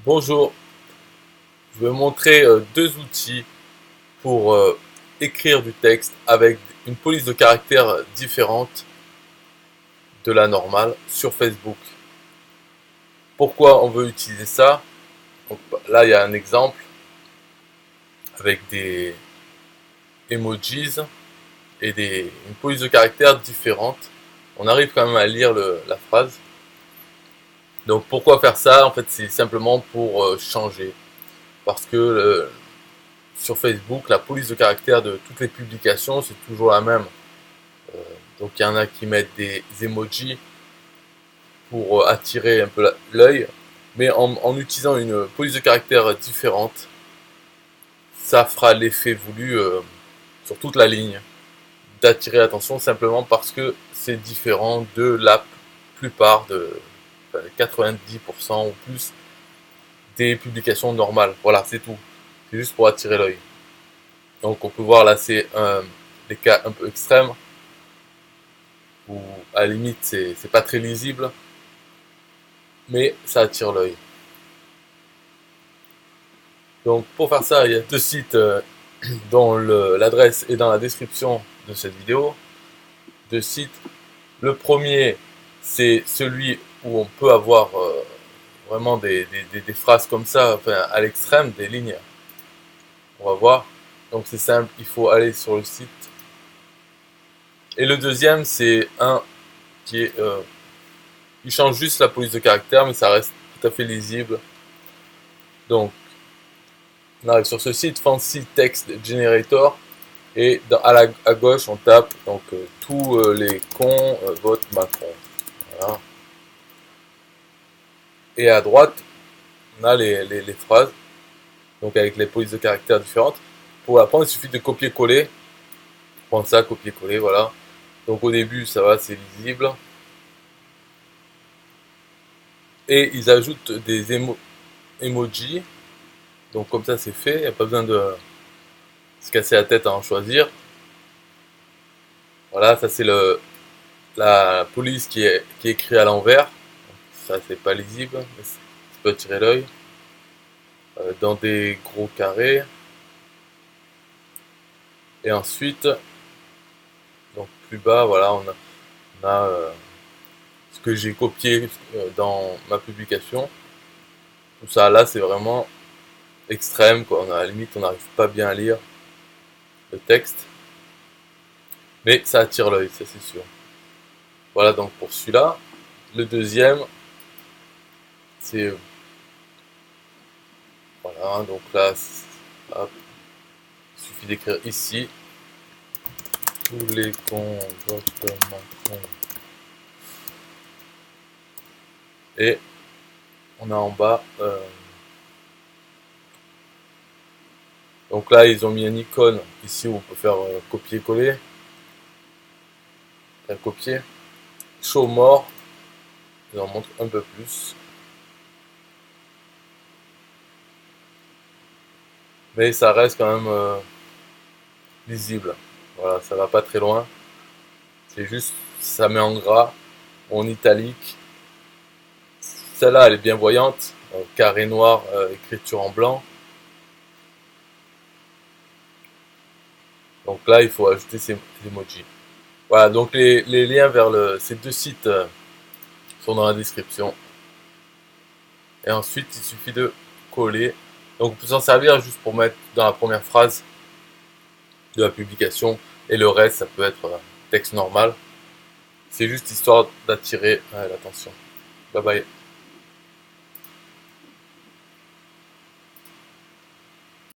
Bonjour, je vais vous montrer deux outils pour écrire du texte avec une police de caractère différente de la normale sur Facebook. Pourquoi on veut utiliser ça? Donc, là, il y a un exemple avec des emojis et une police de caractère différente. On arrive quand même à lire la phrase. Donc pourquoi faire ça? En fait, c'est simplement pour changer. Parce que sur Facebook, la police de caractère de toutes les publications, c'est toujours la même. Donc il y en a qui mettent des emojis pour attirer un peu l'œil, mais en utilisant une police de caractère différente, ça fera l'effet voulu sur toute la ligne, d'attirer l'attention simplement parce que c'est différent de la plupart de 90% ou plus des publications normales. Voilà, c'est tout. C'est juste pour attirer l'œil. Donc on peut voir là, c'est des cas un peu extrêmes où à la limite c'est pas très lisible, mais ça attire l'œil. Donc pour faire ça, il y a deux sites dont l'adresse est dans la description de cette vidéo. Deux sites. Le premier, c'est celui où on peut avoir vraiment des phrases comme ça, enfin, à l'extrême, des lignes. On va voir. Donc c'est simple, il faut aller sur le site. Et le deuxième, c'est un qui est... il change juste la police de caractère, mais ça reste tout à fait lisible. Donc, on arrive sur ce site, Fancy Text Generator. Et à gauche, on tape donc tous les cons votent Macron. Voilà. Et à droite, on a les phrases, donc avec les polices de caractères différentes. Pour l'apprendre, il suffit de copier-coller. Prendre ça, copier-coller, voilà. Donc au début, ça va, c'est lisible. Et ils ajoutent des emojis. Donc comme ça, c'est fait. Il n'y a pas besoin de se casser la tête à en choisir. Voilà, ça c'est la police qui est écrit à l'envers. Ça, c'est pas lisible, mais ça peut attirer l'œil. Dans des gros carrés. Et ensuite, donc plus bas, voilà, on a ce que j'ai copié dans ma publication. Tout ça là, c'est vraiment extrême, quoi. À la limite, on n'arrive pas bien à lire le texte. Mais ça attire l'œil, ça c'est sûr. Voilà donc pour celui-là. Le deuxième, c'est... Voilà, donc là, hop, il suffit d'écrire ici. Tous les cons votent Macron. Et on a en bas... donc là, ils ont mis une icône ici où on peut faire copier-coller. Faire copier. Show more. Je vous en montre un peu plus. Mais ça reste quand même lisible. Voilà, ça va pas très loin. C'est juste, ça met en gras, en italique. Celle-là, elle est bien voyante. Carré noir, écriture en blanc. Donc là, il faut ajouter ces emojis. Voilà, donc les liens vers ces deux sites sont dans la description. Et ensuite, il suffit de coller. Donc on peut s'en servir juste pour mettre dans la première phrase de la publication. Et le reste, ça peut être texte normal. C'est juste histoire d'attirer l'attention. Bye bye.